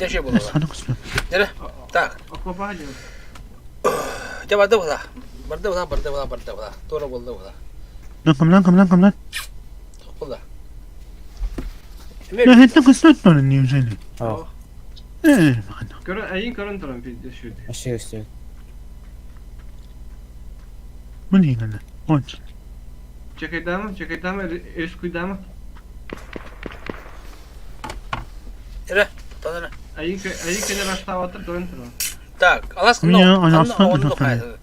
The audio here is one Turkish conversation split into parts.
Ne şey buldu? Sana kısmı. Nere? Tak. Akbaba diyor. Ya barda bu da. Barda. Doğru buldu bu da. Lan kam lan. Bu da. Ya hette kısmı etmedin niye üzerine? Oh, Bakın. Ayın körün tarafı bir şuydu. aşağı üstü. Bu niye lan? Onç. Çekaydı mı? Erişkuydu mı? Nere? Tanrı. Ayın körün aşağı atır körün tarafı. Tak. Alas Ya, alaskan onu da kaydı.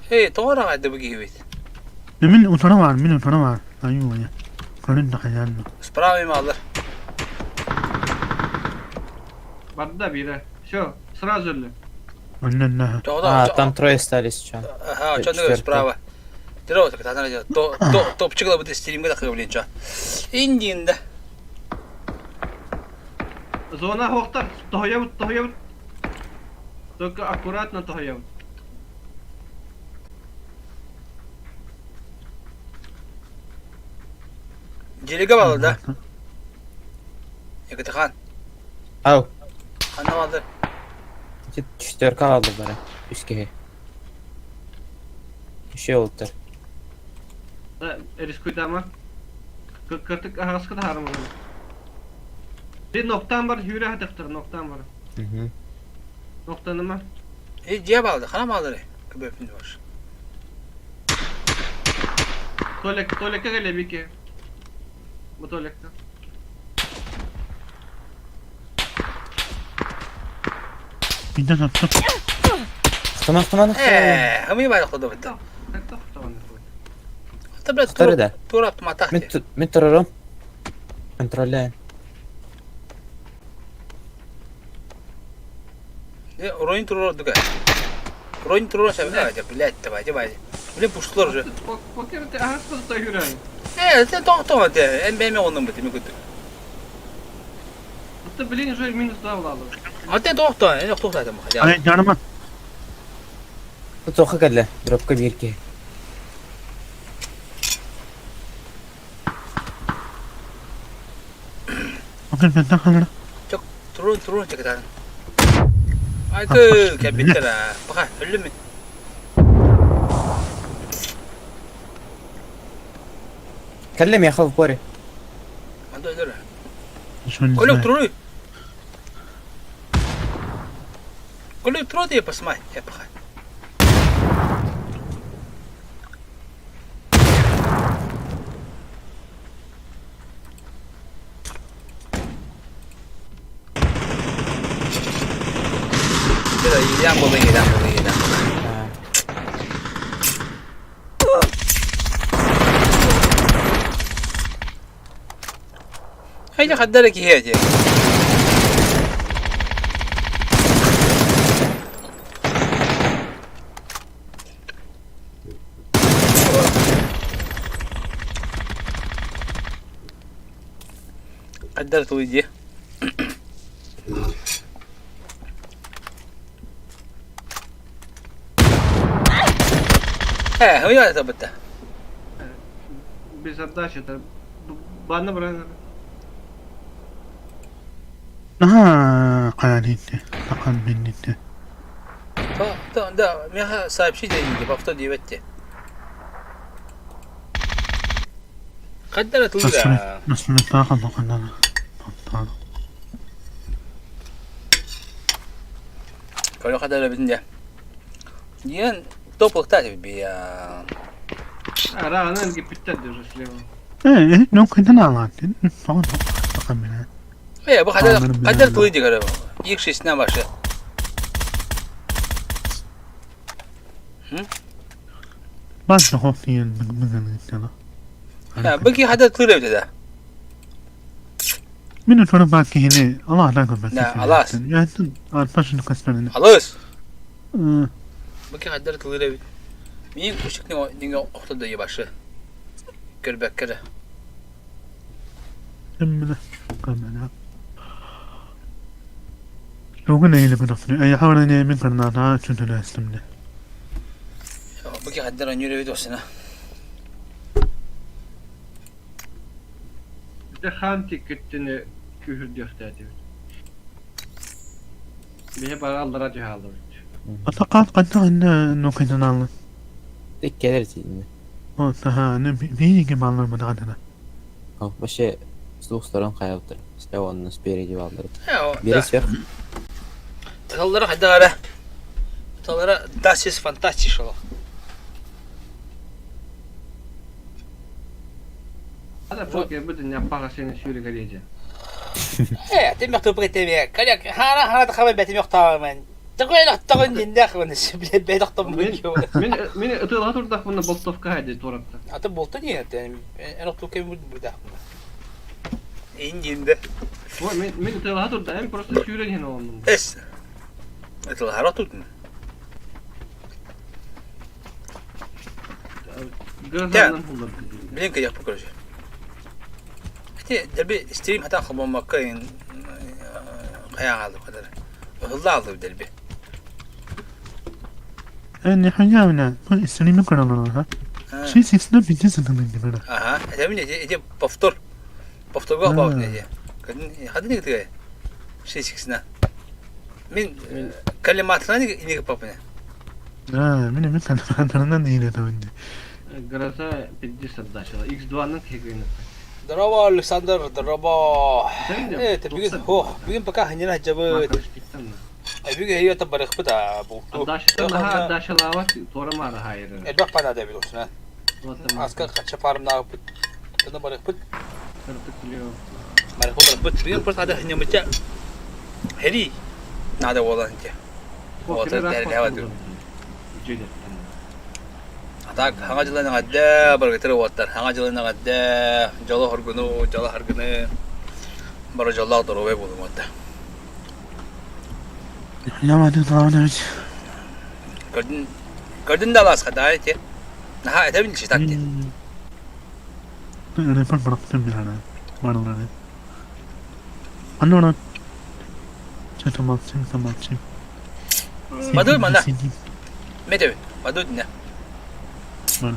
Hey, doğru kaydı bu gibi. Min utana var. Ayı var ya. Karın da hayalini. Spravi mi alır? Vardı da biri. Şu sıra zırlı. Annen ne? Там трое остались сейчас. Ага, что ты справа. Деревья, так надо делать. Топчик было бы ты стримга так блин, чё. Индинда. Зона хохтар. Тохоявут. Только аккуратно тохоявут. Jelege bağlı da. Yakıtı kan. Ау, Kan ne vardı? четверка алды бары. Üskühe. Şey oldu. Erişkuydu mı? Kırtık ahıskı da harım olur. Bir noktan var, hüre hatıktır noktan var. Hı hı. Noktanı mı? Ciye bağlı. Kana mı alır? Köpüğünde var. Tuvalete gele bir ki. Bu tuvalette. Bir de sattım. Tamam. Hem iyi bağlı oldu bitti. Tamam. Tabii Tutarı da. tur attım atak. Мен тұрырым. Контролляем. Oyun turu oldu ka. Oyun turu sen ne? Bilet tabii. Bile puştular уже. Покерте ahıskı da hüre. Sen tamam de. En onun bitti mi kötü. Hatta bilin şöyle minus daha olalım. Hatta tohta. Ne tohta dedim. Ay canıma. Тут оқа кәлі. Дропқа берке. Bakın ben takılır. Çok turun çekiyor. Ay kız bitti la. Bakın öyle mi? كلم يا أخو في بوري. Anda öyle. Şöyle. Колю тру diye посмай. Я bakın. Yan buldun. Haydi kaddara ki hiyece. قدرت وجهي هو يا ثبته Bir zaddaş yeter. Bana bırakın. Aha kayalitti. Bakan benlitti. ده ميها صاحب شيء زي بفتو دي بتي قدرت ولا Nasıl nefaka bakanlar. Tamam. كانوا قدروا بدنا ديان توبل تاعي بي Ara anan gibi bitti diyoruz Süleyman. Ne kadar anlattın? Falan bakan bana. ايه بو قدرت ويدي قالوا يكشي سنة ماشي Bazı hafifleyen bugün sana. لا بقي حدا طلع ده Min sonra bak yine Allah razı olsun. لا خلاص Yani arpasını kasmanın. خلاص بقي قدرت طلع مين كشكني دينغ اخت ده يباشا كربك كده Emmine kamera. Logan neyle bıraktın? Ay havana ne min karna daha çünkü istemli. بقي قدر نيوري فيديو سنة Bir de han tiketini küfür gösterdi. Bir bara aldıra cihaldı. Ataqat qanta inna nuqidan alın. Tek gelir şimdi. O taha ne bir ki mallar mı da. Ha başı soğukların kayıptır. İşte onun spiriti vardır. Ya o Birisi ver. Tallara hadi ara. Tallara das ist fantastisch ola. Hadi poker bütün yapar seni şöyle geleceğim. Tem yok topuk etmeye. Kalyak hana da haber betim yok tamamen. Taqoyla taqon dinde xwnes bile bedaq tam bu. Meni ıtıla turdak bunu boltovka haydi torapta. Ata bolta niye yani en oktu kem burada. İnginde. Meni ıtıla turda en prosto şöyle yine onun. Es. Atıl haratutun. Gazandan bulur. Bilin ki yapı proje. İşte derbi stream hata xabam bakayın. Kaya aldı kadar. Hızlı aldı derbi. En hanyavna bu istimin kanalı ha. Şey sesine bir dizi tanıdım gibi. Aha, tabii ne diye повтор. Повтор go bak ne diye. Hadi ne diye. Şey çıksına. Min kelimatına ne yapıp ne? Ha, benim kanalıdan değil de önce. Graz'a 50 daşla. X2'nın tekini. Draba Alexander, draba. Evet, bugün baka hanyana acaba. Bugün heyet tabarık bıda bu. Daşla daşla sonra mı hayır. Elbak bana da biliyorsun ha. Askar kaç yaparım daha bıt. Tına barık bıt. Kırtıklıyor. Barık bıt. Bugün pırt ada hanya mıca. Heri. Nada olan ki. Otel derli hava diyor. Atak hangacılarına kadar barıkları otar. Hangacılarına kadar jala hargını. Bara jala da robe bulum otar. Yamadı tamam evet. Gördün de alas kadar ki. Naha edebilir şey takti. Report bıraktım bir ara. Varlar. Anne tamam. Madur mana? Mete. Madur ne? Var.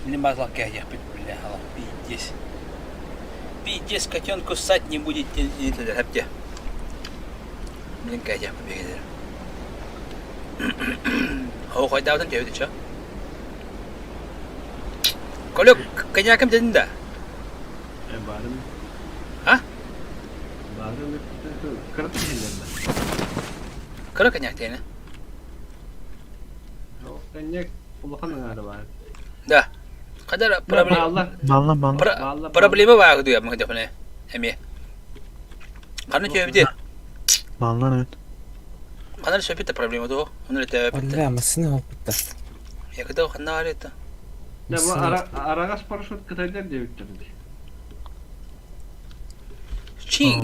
Мне мазла кая, бля, пиздец. Пиздец, котенку ссать не будет, это хапте. Блин, кая, побегает. Хау хой даудан тевде чо? Колек, коньяком dedin de. Barım. Ha? Barım kırık hillerden. Kara konyak diyene. O kanyak ulakanın ağrı var. Da. Kadar problem. Allah. Problemi var diyor ama defne. Emi. Kanı tevdi. Bağlar evet. Kanı söhbet de problemi de o. Onu da tevdi. Vallahi ama sinir oldu da. Ya kadar kanı arıydı. Ne bu aragas paraşüt kıtaylar diye bitirdi. Çi,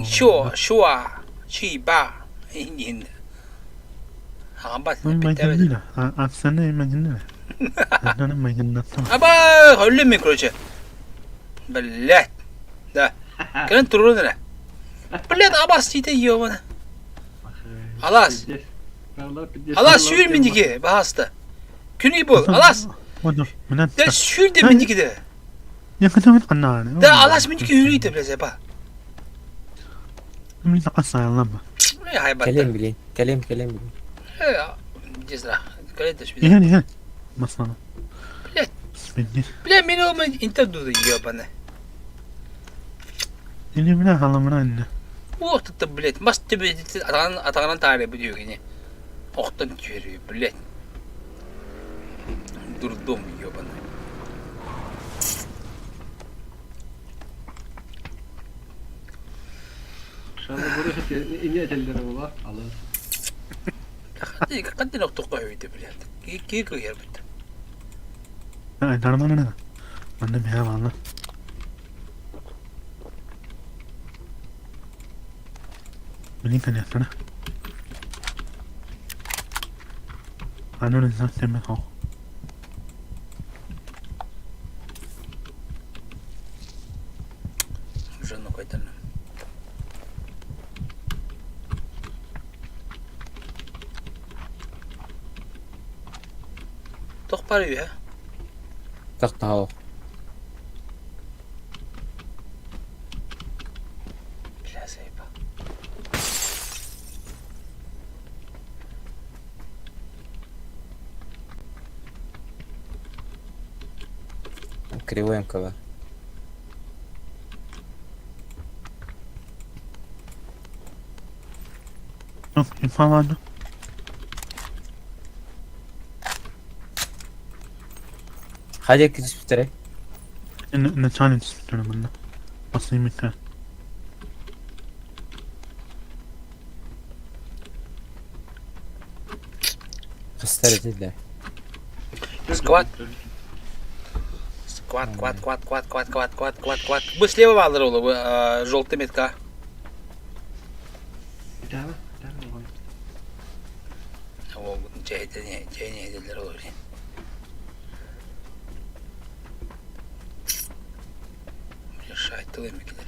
şua, çi, ba. İndi. Hambat. Ben kendine. Aksana hemen kendine. Adana ben kendine. Aba, öyle mi kroçe? Bellet. Da. Kenen turun ne? Bellet abas site yiyor bana. Alas. Alas sür mindiki bahasta. Günü bul. Alas. Odur. Menen. De sür de mindiki de. Yakıtımın kanarı. Da alas mindiki yürüyü de bize ba. Min taqassa yallah. Ne haybat. Kelim bilin. Ya. Cezra. Kale de şu. Yani. Masana. Bilet. Bismillah. Bile beni o interdu yiyor bana. Ini bile halamına anne. Bu vakti bilet. Mas tabi atanan tarihi biliyor yine. Oktan çürüyor bilet. Durdum yiyor bana. Şu anda burası ince etelleri var. Alın. Kadın nokta koyuyordu bilet. Ki koyuyor bilet. Ha, darmanı ne? Annem ya valla. Bilin kan yaptığını. Annenin zaten mi o? Şunu koydum. Tok parıyor ya. Tak tahu. Кривой МК var. Yok infaz vardı. Hadi kız bitirek. Ne tane istiyorum bunda. Basayım bir tane. Kızlar dediler. Сквад. Квад. Вы слева Валдеролу, вы желтая метка. Bir tane var. О, чайне dediler olur yani. Şahitliğim ikileri.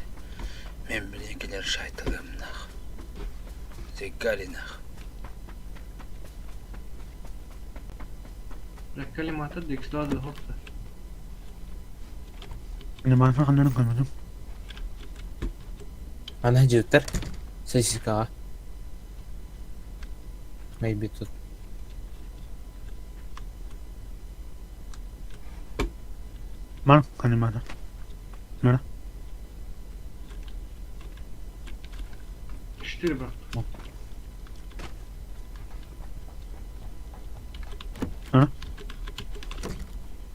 Men bilenkiler şahitliğim nah. Zegali nah. Kalimatı dikstör de hopsa. Ne bana kanlarını koymadım. Ana hacıtlar. Sessiz kağa. Maybe tut. Var kanımada. Böyle. Четыре бak.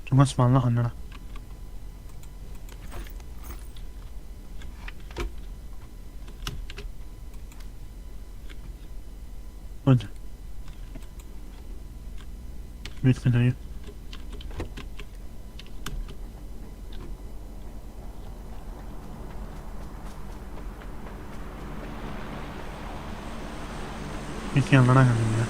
Cuma ısmarla kanlara. Hadi. Büyük bir dayı. İlk yanlara geldim ya.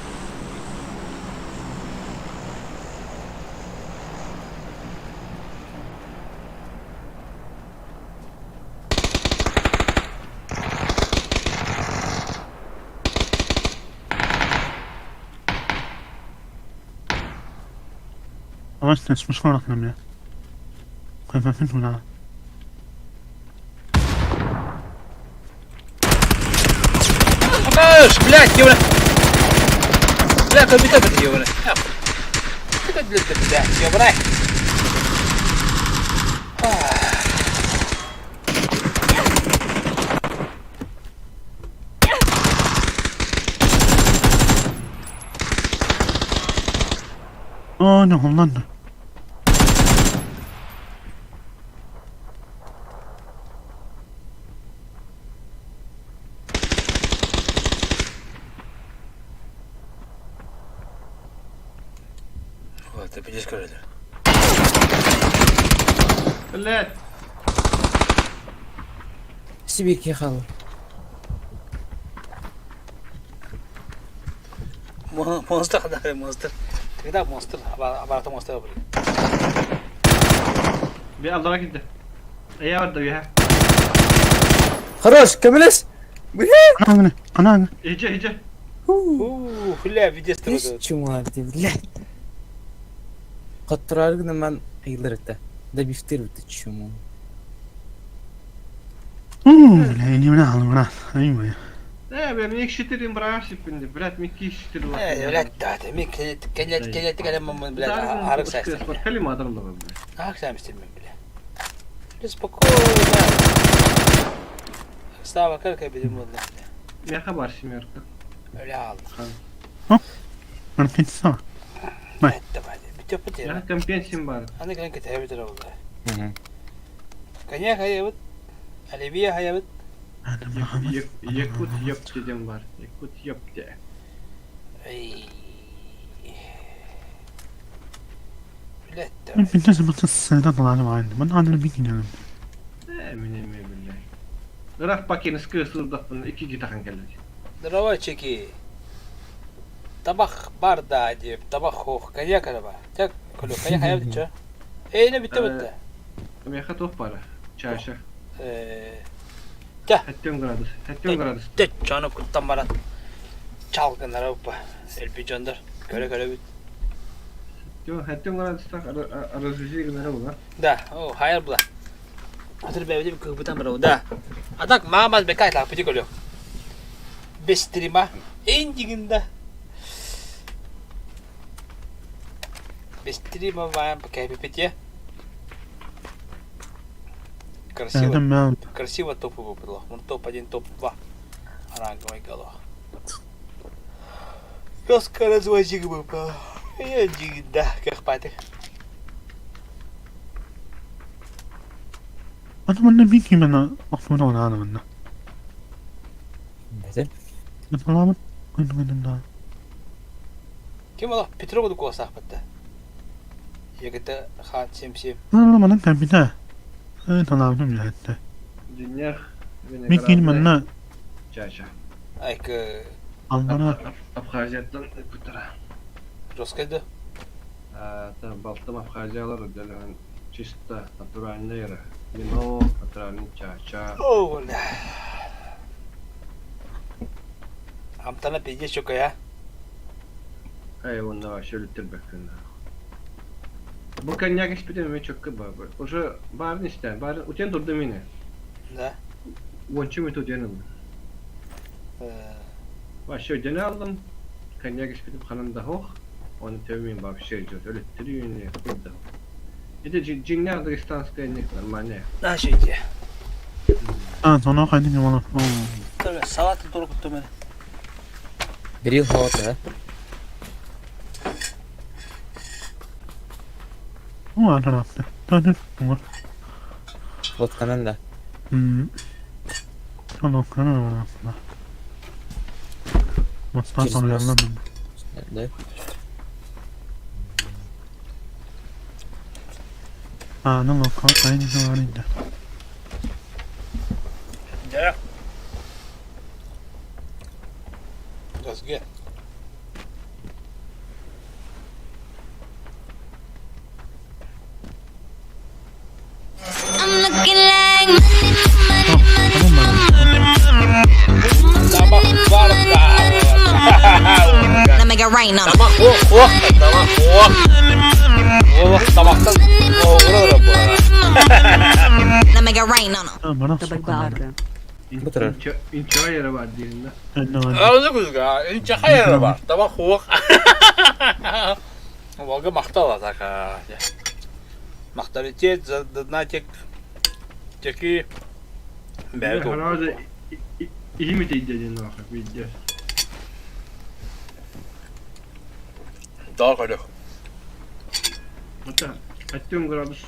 Ama işte sıçmış var aklım ya. Kıyafetin tuğla. Макаш, блядь, ёбана. Бля, компьютер это ёбана. Это блядь, ёбана. Aa ne Hollanda. Вот, ты пойдешь коридор. Millet. Sibir ki kalı. Monster kadar monster. Когда монстр, обратно монстр был. Bir aldana gitti. İyi vardı ya. Хорош, Камилес. Ana ne? Ana ne? İyice. Бля, видишь, ты Hiç çumardı bile. Kattırar gidin ben ayılır etti. Da biftir bitti çumu. La yeni ne alın lan? Ayım ya. Benim ilk şitirim bırak şimdi. Bırak iki şitirim var. блядь, да, ты мне келет когда мы, блядь, арык сайстым. Kalima adamım da var. Арык сайстым, бля. Бля, спокойно. Става, как я будем модно. Ne haber şimdi yorka? Öyle aldım. Ben kendisi var. Evet, давай, битё потерял. Ya kampiyansim var. Аны гранка тәбетер oldu. Hı hı. Коньяк хаябыт. Оливье хаябыт. Yakut yap dedim var. Yakut yap de. Ey. Блядь, да. Ben bir de zımbırtı sayıda dolarım vardı. Ben adını bir gidiyorum. Eminim billahi. Irak pakeniz kısırdık bunu 2 gitarın gelecek. Дрова чеки. Табак бар да деп, табак хох, коньяк var. Так, колю, коньяк хаябыт чо. Ey ne bitti bitti. Amerika top para. Çarşı. Gel. Hattım gradus. Hattım gradus. De canı kuttan barat. Çalgınlar hoppa. Elbi candır. Göre bit. Hattım gradus tak arızıcı günleri bu lan. Da, o hayır bu da. Hatır bevde bir kıhbıtan bana da. Adak mamaz bekay tak pıcık oluyor. Bestrima en diginde. Bestrima var bekay pipetye. Adam Красиво топ было. Вон топ-1, топ-2. Оранговый голова. Доска развозик выпал. Я да, как патик. أتمنى بيكي من أطول ولا أنا منه Betul. أتمنى من Kim ola? Petrov da kosa hatta. Yagata khat sem. أنا ما كان بتاع أنا طلع من جهته Dünya بيكي من Çaşa. Ayk الله Abxaziyattan kutara. Roskaydı. Tam baltam Abxaziyalar ödelen çista naturalne yere. Vino naturalne çaşa. Oh валя. Amtana pije çok ya. Ay onda var şöyle bakın. Bu kanyak ispiteme çok kaba. Oşa barın işte. Barın uçan durdum yine. Da. Vonçu mu tutuyanım? Başı ödeni aldım. Kanyak ispitim kanımda hoş. Onu tevmeyim bab şey diyor. Öyle tiriyor yine. Burada. Bir de cinler de istans kaynaklar mane. Ne şeydi? أنا خايفين والله Tabii salatı doğru kuttum beni. Bir yıl hava da. هو أنا رافض تاني هو Vodka'nın da. الله كان أنا رافض مستعصر يلا من Ne? أنا الله كان عيني زوارين ده Ya. That's good. I'm looking like Tamam var da. Now make it rain on 'em. Tamam tamam. Tabaktan olur bu arada. Now make it rain on 'em. أنا طبق بنا بعرف Bu taraf. İnça yere var dilinde. أنا Ağzı kuzga. İnce hayır var. Tabak hoğuk. Vaga maqtala taka. Maqtalitet zadnatek. Teki. Berto. Herhalde iyi mi dediğin vakit video. Daha kadar. Hatta attığım gradus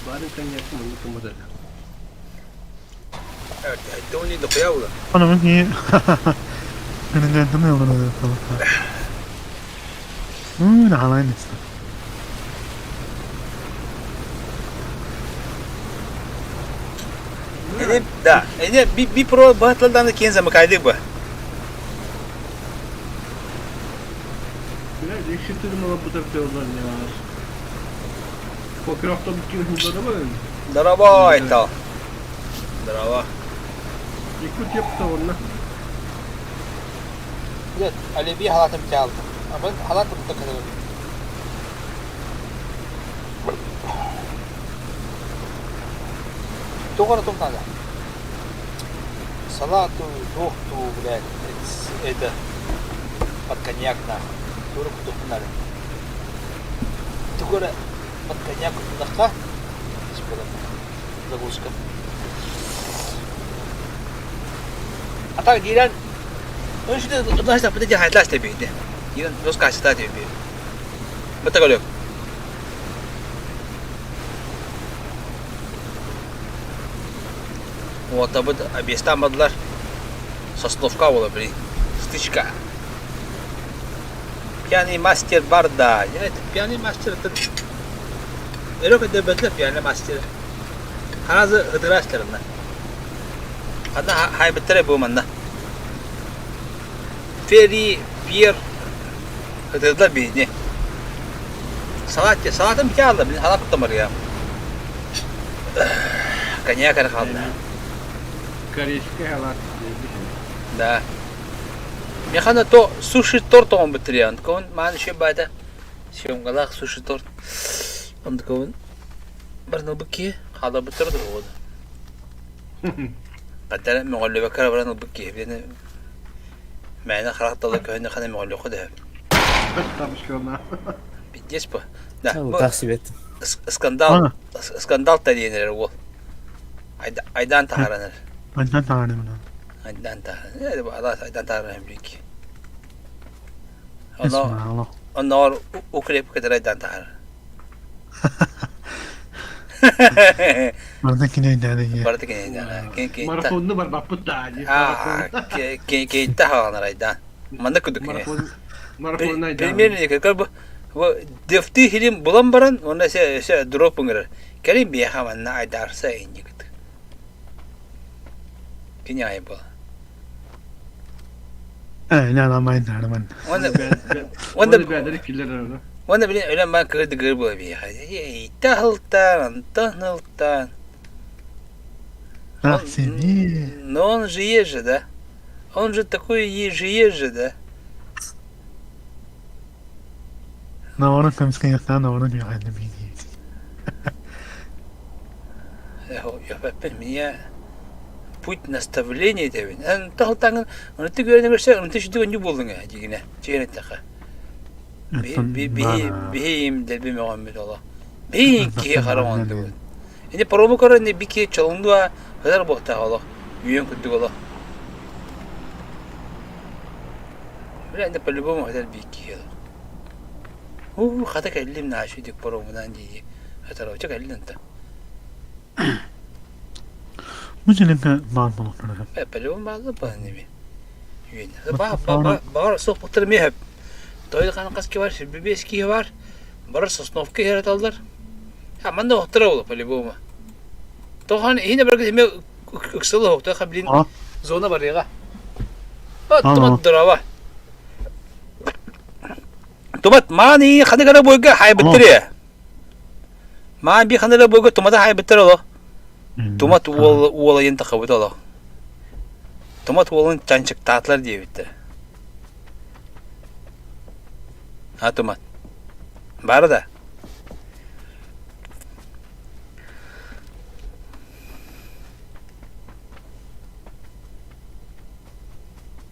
bari kan yakın onu kumada. Evet, doni de koyalım. أنا مني أنا جاي تمام ولا خلاص أنا على عيني Ini da. Ini bir pro bahatlardan da kendi zaman kaydı bu. Biraz ekşitirim ama bu tarafta yoldan ya. Fotoğrafta bütün hızlara mı? Daraba ita. Daraba. Yıkıt yaptı onunla. Evet, Ali bir halatım çaldı. Ama halatım da kadar. Doğru toplandı. Salatu tuhtu блядь. Это под коньяк на. Doğru toplandı. Doğru под коньяк нахка. Загрузка. А так Иран, он что-то однажды подойдя хайтлаш тебе, да? Иран раскажет тебе. Вот так говорю. Вот об это объяснамадылар. Сосновка была, блин. Стычка. Пьяный мастер барда. Evet, пьяный мастер это... Erok edebiyatlar piyano masteri. Hazı hıdıraşlarında. Hatta haybettere bu manda. Feri, Pierre hıdırlar bir ne? Salatım ki aldı. Bilin halak tutamır ya. Kanya kadar kaldı. Корейский халат. Да. Мне хана то суши торт он битриан. Кон ман еще бада. Шем галах суши торт. Он такой برنو بكي هذا بترد الغود بدل ما اقول له بكره برنو بكي بين Mäne xaraktalı köyünde xanım oğlu kudu. Tabii ki ona. Bitjes bu. Da Bu bu taksip ettim. skandal skandal da denir o. Aydan taharanır. Benden tanıdım bunu. Aydan taharanır. Ne bu Allah aydan taharanır büyük. Bismillah. Onlar ukrep kadar aydan taharanır. Buradaki neydi ya? Barda gene Ken Marafonlu var bak bu tane. Ken taharanır aydan. Manda kuduk ne? Marafonlu Примерно как бы defti hilim bulan baran ona se drop ngir. Kerim bir haman na aydar sa indik. Kinya ay bu. Ne alamayın ben. Onda bedelik killer onu. onda bile ölen ben kırdı gır bu bir. Tahıltan, tahnıltan. Ah seni. Но он же есть же, да? Он же такой есть же, да? Ne onun kamskın yaslan ne onun yukarıda bir Я меня путь наставления тебе. Tahıltan, onu ты görüyorsun, onu ты şu ne buldun ya, diyene. Diyene taka. Beyim de bir Muhammed Allah. Beyim ki karavandı bu. Şimdi promo karın ne bir ki çalındı var. Kadar bohta Allah. Yüyen kutu Allah. Böyle de по-любому kadar bir ki Allah. Hatta kellim naşidik promodan diye. Hatta o çok elden de. Bu cilinde bağlı bulunur. по-любому bağlı bana ne bir. Yüyen. Bağır sohbetler mi hep. Toyda kan kaski var, bir eski var. Bara Sosnovka yarat aldılar. Ha manda otura oldu по-любому. Tohan yine bırakın hem kısalı oldu. Kabilin zona var ya. Tomat drava. Tomat mani khane kara boyga hay bittiriyor. Ma bir khane kara boyga tomata hay bittiriyor. Tomat wol yenta kavut ola. Tomat wolun çançık tatlar diye bitti. Ha tomat. Var da.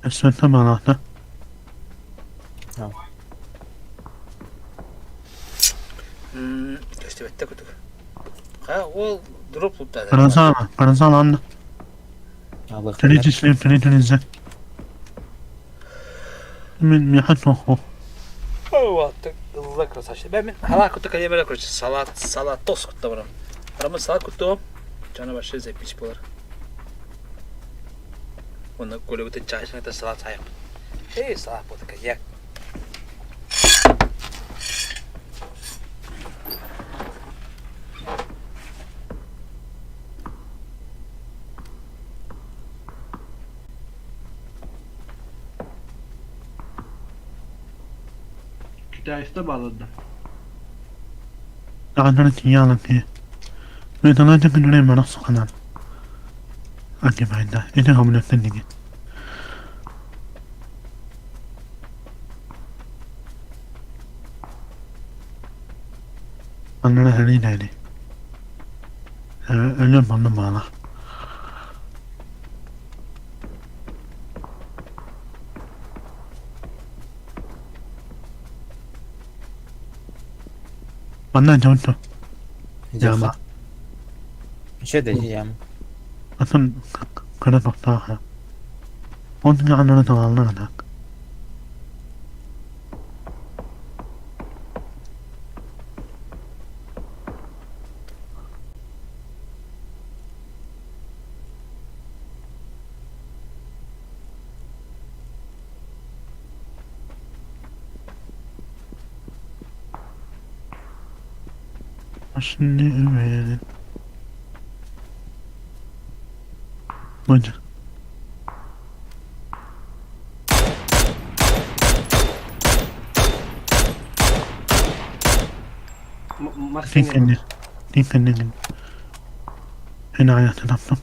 Sen tamam anahtar. Gösterette kutuk. Ha o drop tutta. Paransa lan. Allah Teni tislim teni tenizle. Min mihat o. O attık. Allah korusun. Ben hala kutu kalimeler korusun. Salat toz kutu var. Ama salat kutu. Cana başı zepmiş bular. Onu kulübüte çayşına da salat sayıp. Salat bu da yak. Kütahya bağladı. Ananı tiyalan ki. Ve tanıdık gününe bana sokanan. Anne bayda. Ede kabul ettin diye. Ananı her neydi? Ölüm bana bağla. Bana çabuk. Yama. Şey diyeceğim. Aslında kara nokta. Onun ananı tamamlanak. Şimdi ümeyelim. Bence. Maskenin. Dinlenin. Hena hayatı yaptım.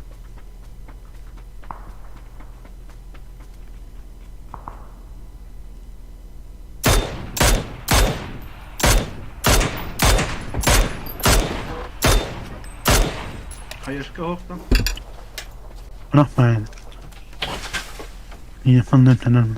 Hayır hoftan. Bırakmayın. İyi yapanlar tanır mı?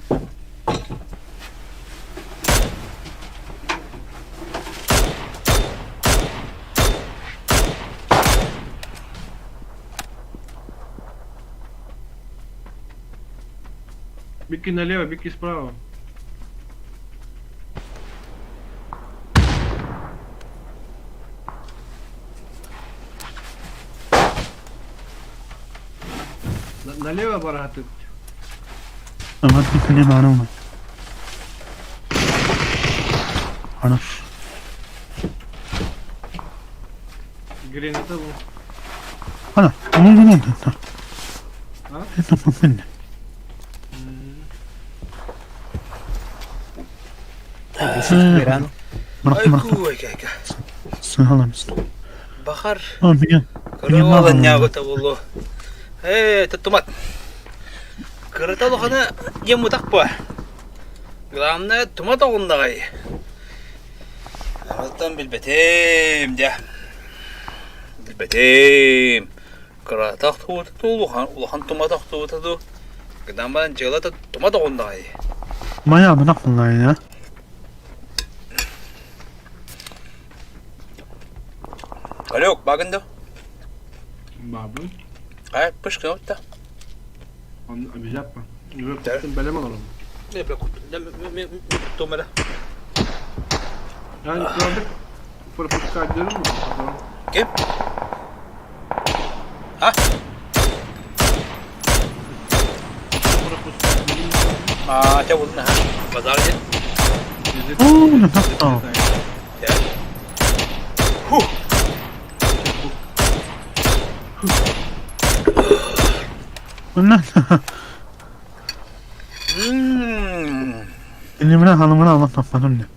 Бики налево, бики справа. Налево барахатып. Ama bir bana mı? Ana. Граната был. Ana. Onu ne? Ha? Ne? Veren. Bıraktım. Ой, кайка. Sığalamışsın. Бахар. Ama bir gel. Кырыла нягыта болу. Тутумат. Кырыталы хана ему так по. Главное, тумат оғындағай. Алтан билбетем, де. Билбетем. Кыратақ туытыды, улахан туматақ туытыды. Гыдан барын жығылаты тумат оғындағай. Bayağı bir aklımda ya. Алёк, багынды? Бабы. Ай, пышкын отта. Он обязательно. Уже Да. потом белем alalım. Ne be kutu, ne tümele. Yani gördük. Пропускать дыру. Kim? Ha? Пропускать дыру. Aa, çabuk ne ha? Pazar gel. Oo ne tatlı. Gel. Huh. Bunlar. Elimine hanımına Allah topladım diyor.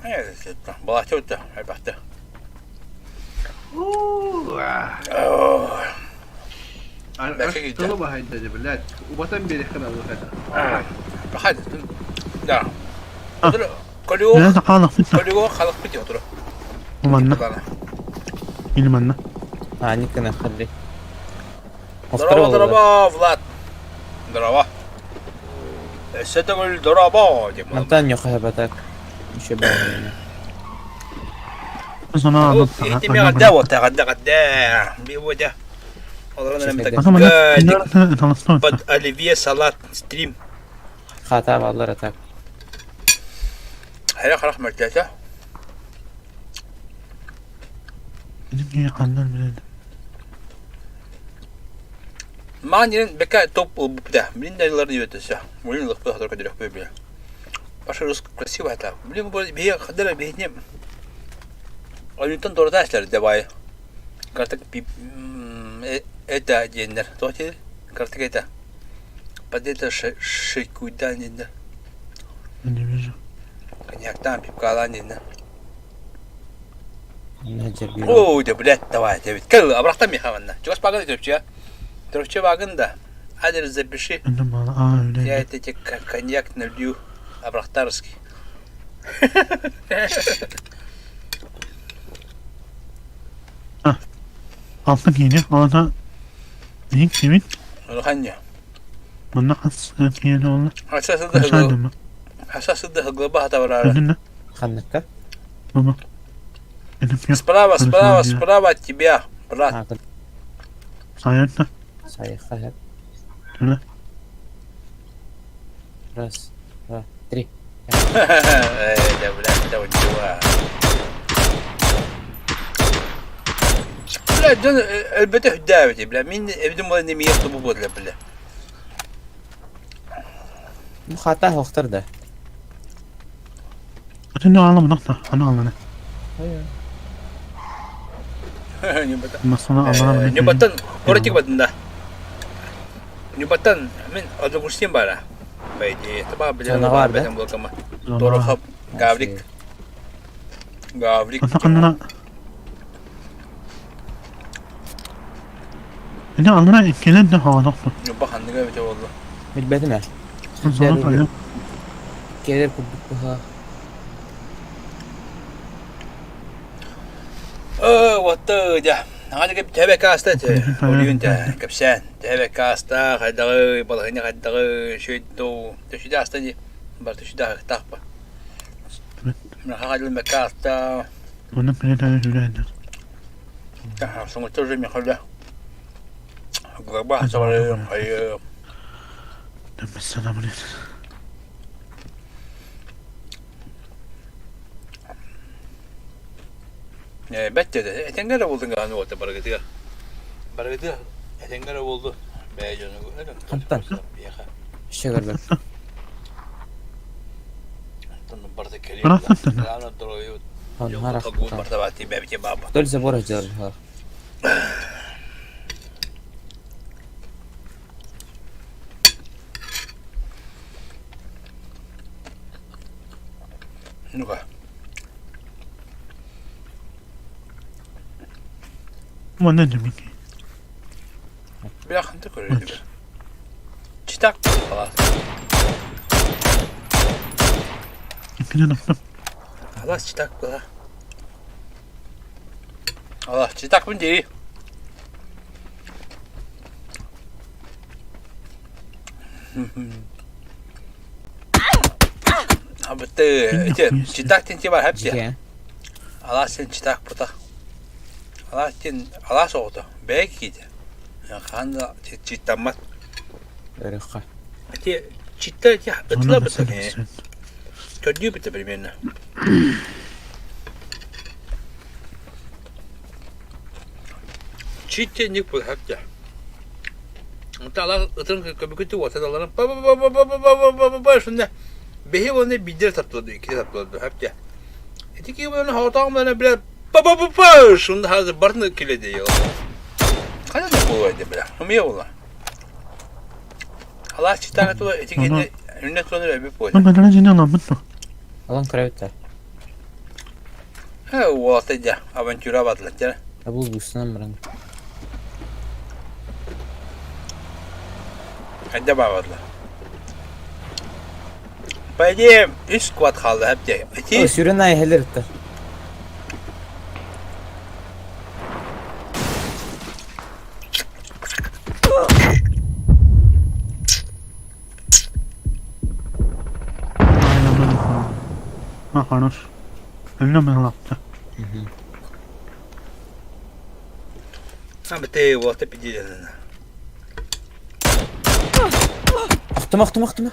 Evet, balıkçı öttü, elbette. Belki gitti. طلبة هيدا جبلات وبطن بيدخل على هذا. Hadi. Ya. Ah. Otur. Kolyo. Ne de kalak fitna. Kolyo kalıp bitiyor otur. Umanna. Benim anne. Аника находи. Здорово, здорово, Влад. Здорово. Эссе төгөл здорово деп. Антон нюхай Еще было. Sonra aldım sana. Eğitimi gadda o gadda gadda. Bir bu da. Onların önünde Ama ben tanıştım. Под оливье салат стрим. Хата баллар так. Hele karak mertese. Benim iyi kandan bile. Maninin beka топ bu da. Блин, да лар йотса. Блин, лах по только дырок бебе. Паша рус красиво это. Блин, bu bir kadar bir ne. Oyundan doğru dersler de bay. Kartık bir это дендер. Тоти kartık это. Под это шикуйдан дендер. Ben de bilmiyorum. Коньяктан пипкалан дендер. Наджер биру. Ой, да блядь, давай, Давид. Кыл, обрахтам мехаванна. Чего спаган трёпче? Трёпче багын да. Адрес запиши. Ben de bana aa öyle. Я это тебе коньяк налью. Абрахтарский. Altın giyini. Orada neyin kimin? Руханья. Bana has giyini oldu. Hassası Aşağıda da mı? hassası da hıglıba hata var ara. Ödün ne? Ханнака. Baba. Benim yok. Справа, справа, Хорошо, справа от тебя, брат. Хакан. Sayende. Саяхат. Öyle. Раз, два, три. Да, блядь, да вот чего. Блядь, да البته داوتي بلا مين ابن ما نمي يخطبوا بودلا بلا. Bu hata hoxtur da. Ödün ne anlamı nokta. Ana anlamı. Небатан. Ama sonra anlamı ne? Небатан, коротик батан да. Небатан, мен однокурсник бара. По идее, это баба, блядь, Canavar da. бабам блокама. Дорохап, гаврик. Гаврик. Ata kanına. Beni anlamı gelen de hava nokta. Нюба хандыга бите болду. Bilbedime. Sonra böyle. Gelir kubuk buha. Вот да. Надо как тебе кастать. Олюнта, капсян. Тебе каста, хадары, балахни хадары, шуйду. Ты сюда стани. Бар ты сюда тахпа. Нахадил мекаста. Bunun bile de öyle. Да, сумма тоже мехаля. Глоба, савары, ай. Mesela bu ne? Bette de. Etengere buldun galiba orada baragıdıya. Baragıdıya. Etengere buldu. Beycanı gördün. Kaptan. İşe görmek. Tanrım barda geliyor. Bırakın da. Lanet duruyor. Hon Yok harap. tagu barda bati bebece baba. Dölse boraj jar. Nuka. Bu ne demek? Bir yakıntı koyuyordu bir. Çıtak. Halas. İkiden attım. Halas çıtak bu da. Halas çıtak mı değil. Abi de çıtak tinci var hep ya. Jike. Allah sen çıtak burada. Allah sen Allah soğudu. Belki gidi. Kanda çıttanmaz. Örüqa. Ki çıtta ki Sonra ıtla bıtla mesela ki. sen. Kötü bıtla birbirine. Çıtta nik bu hep ya. Mutta Allah ıtın kötü olsa da Allah'ın ba şunda. Behi onu bilir tatladı, iki tatladı hep ya. Etiki bunu hatan bana bile ba şunda hazır barını kilidi ya. Kana ne bu öyle bile. Ama ola. Allah çıtana to etikinde önüne sonra bir boy. Ben bana cini alamadın. Alan kravitta. Ha o atacak. Aventura batlatacak. Abul bustan barang. Hadi babatla. Paydim üst squat kaldı hep de. O İki sürün ay helirtti. Aynen böyle. Ha kanır. Eline mi alattı? ha bete o ata pidi. Ahtım.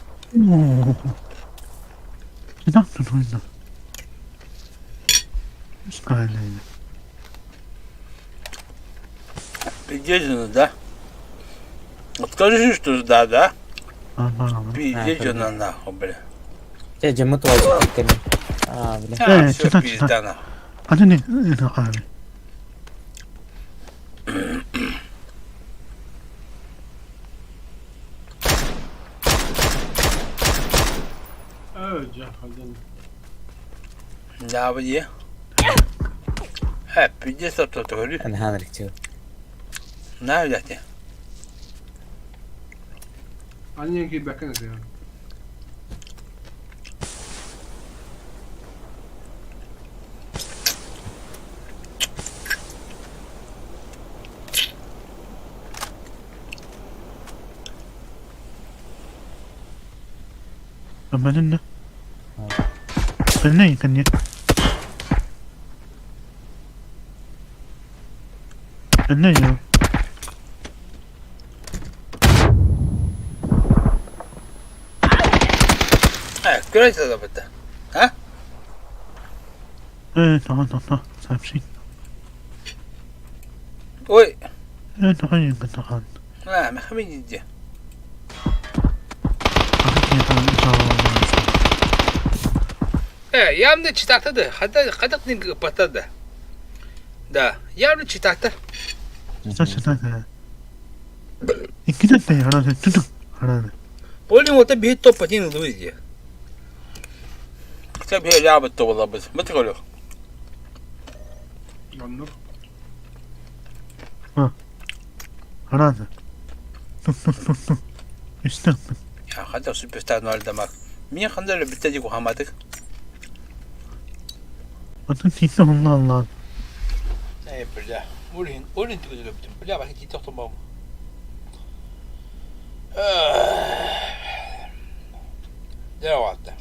Neden tutuyorsun? Skyline. Pidi da. Отказываешь да. Aman. Пиздец на нахуй, бля. Ce cemut olacak dikkat. Aa bile. А, всё читай, пизда нахуй. Hadi ne? Ne abi? Hadi. Ne yapıyor? Hep pidi satıyor. Ben hanrik çığ. Ne yapıyor? Annen ki bakınız ya. Benim ne? Ben ne yıkan ya? Ben ne ya? Ha, güreş adamıdı. Ha? Tamam. Sapsın. Oy. Tamam yıkan tamam. Ha, Mehmet gidiyor. Hadi yıkan tamam. Yamda çıtaktadı. Hatta kadık ne patladı. Da, yamda çıtaktı. Sen de. İki de herhalde tutuk. Herhalde. Polin orta bir top patin Luigi. Kısa bir yapıttı valla biz. Mıtık oluyor. Anlık. Herhalde. Tuk. İşte. Ya hatta süperstar Noel demek. Niye kandarla bitecek o hamadık? Bakın title Allah. Ne yapıyor? Olin tıkıcı öptüm. Bile bak hiç tutmam. Devam etti.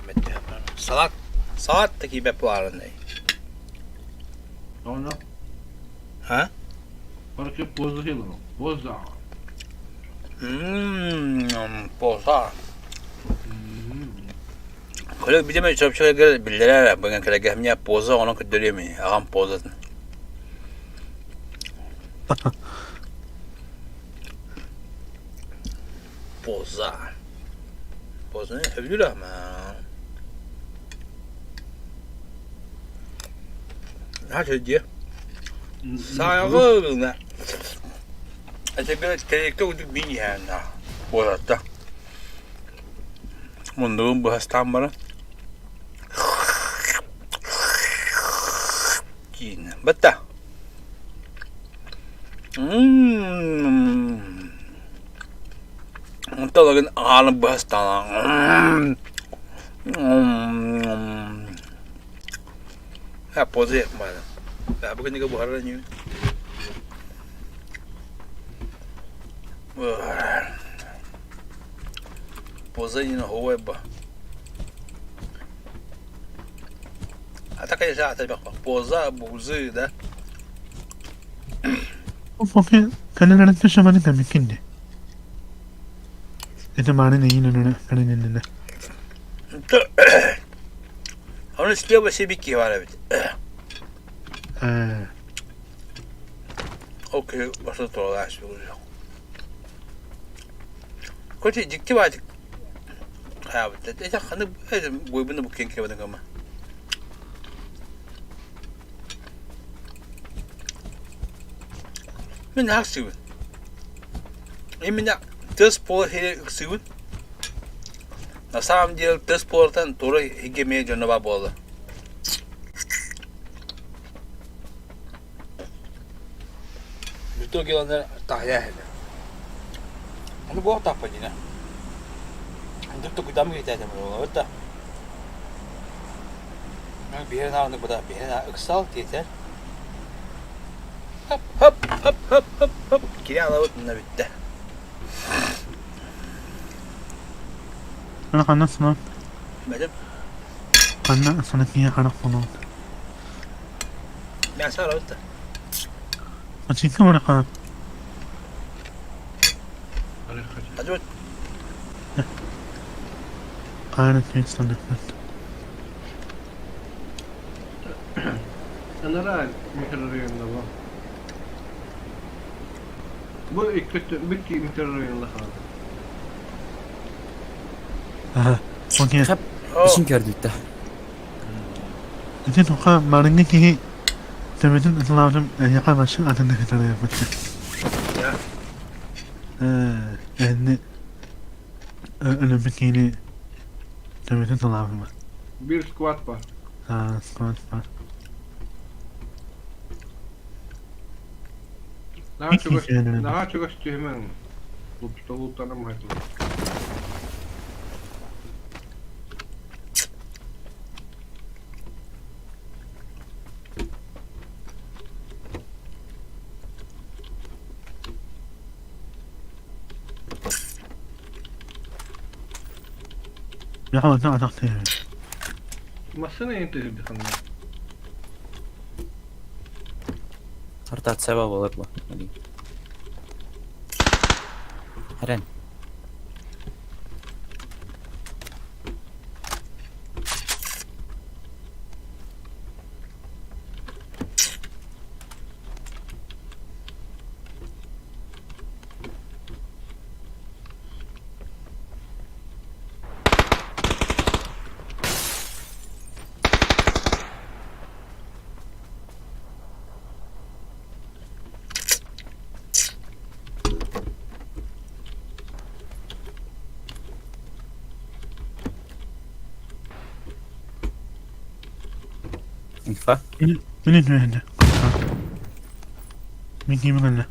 Mettehemran. Salat. Salattaki bepuarın ne? Sonra Ha? Barkı bozu yılı. Boza. Poza. Kolek bizim çöp çöpler bilirler. Bugün kolek gemine poza onu kıdırıyor mu? Ağam pozasın. Poza. Poza ne? Evlidir ama. Ha şey diye. Sayağı ne? Acaba telekte uyduk bir yani. Bu arada. Munduğum bu hastam bana. Yine. Batta. Unta lagın ağalım bu hastam. Ha pozu yapmadım. Ya bugün de bu arada niye? Poza yine hava ba. Hatta kaç saat bak poza buzu da. Porque kanalın taşımanı da mümkündü. Etemane neyin önüne kanalın. Onun istiyor bir şey bir ki var evet. Okey, başta doğrular şu oluyor. Koçi ciddi var. Ha, de hani bu bunu bu kenke var ama. Men haksın. Emine ders pol hele haksın. Na samam diye ders poltan doğru hikemeye canavar boldu. Bütün gelenler tahya hele. Onu bu tak pa dina. Untuk tu kita mesti ada mula, betul. Nang biar nak nak betul, biar nak eksal kita. Hop hop hop hop hop hop. Kira alat nak bitti. Ana kanasına. Betul. Kana sana kiya kana falan. Biasa alat betul. Açık mı kan? Aduh. Kana kesin. Anara mikrorayonda bu. Bu ilk bitti mikrorayonda kaldı. Aha. Okey. Hep Oh. işin gördü de. Jadi toka maringnya kiki. Temetin lazım yakar başın adını kadar yapmıştı. Ya. Yani önemli kini temetin lazım. Bir squat var. Ha, squat var. Daha çok istiyor hemen. Bu tanım hayatım. Ya o da adak değil. Masana enteresan kanka. Hartat sebep olur bu. Hadi. Eren. İnfa. Beni güvende. Ben kimi gönle.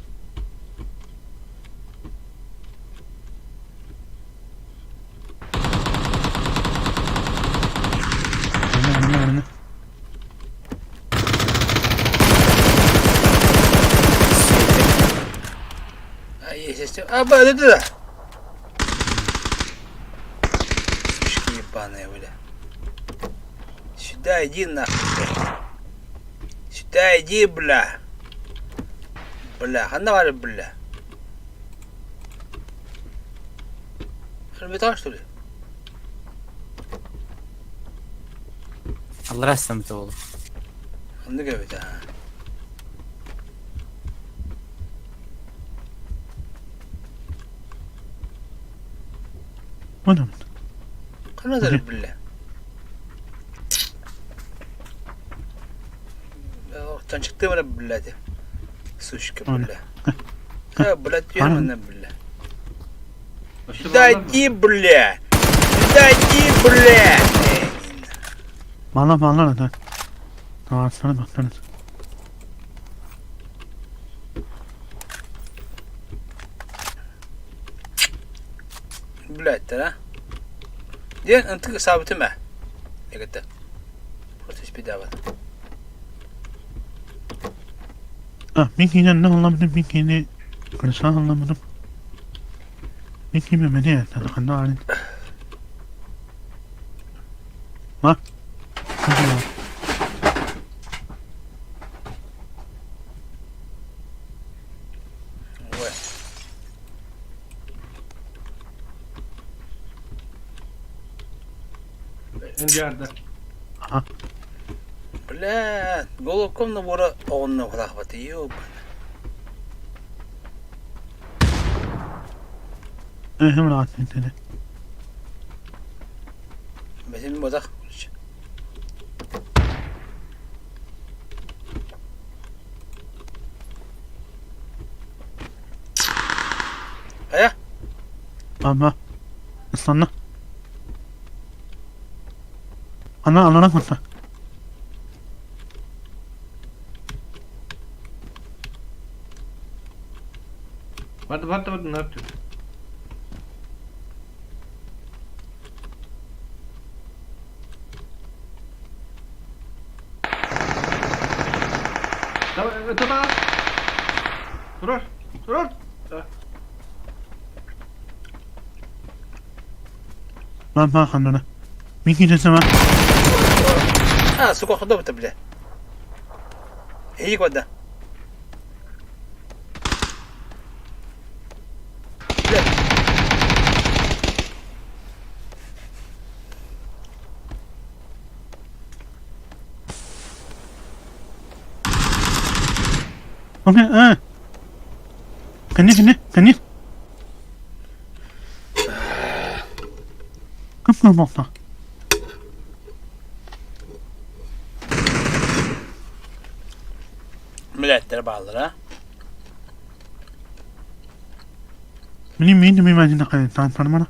Anne. Ay sesli. Aba dedi de. Sıçkı ебаная, бля. Сюда иди нахуй. Сюда иди, бля. Billa, handa var billa. Bir taş duruyor. Allah rahmet oğlum. Handa gibi de ha. Oynamın. Kanadır billa. Ortadan çıktı mı billa de. Suşka billa. Ha billa diyorum ondan billa. Dayı billa. Dayı billa. Bağla hadi. Tamam sana bakarız. Billa ettir ha. Diyen antık sabiti mi? Yakıtta. Protes bir daha var. Minki'den ne anlamadım, Minki'ni kırsa anlamadım. Minki Mehmet'e yeter, kandı halin. Bak. Hadi ya. Vay. Endiarda. Billa. Golokkom da bora oğluna bırakmadı. Yok. Hem rahat dedi. Benim badak. Aya. Ama. Islanla. Anana kursa. Vardı ne yaptın? Tamam. Durur. Lan bak anana. Minki desem ha. Ha, su koktu bu bile. İyi kodda. Okey, Kani. Kıpkırmızı olsa. Milletleri bağlıdır ha. Benim miydi mi ben de kayıttan tanımana.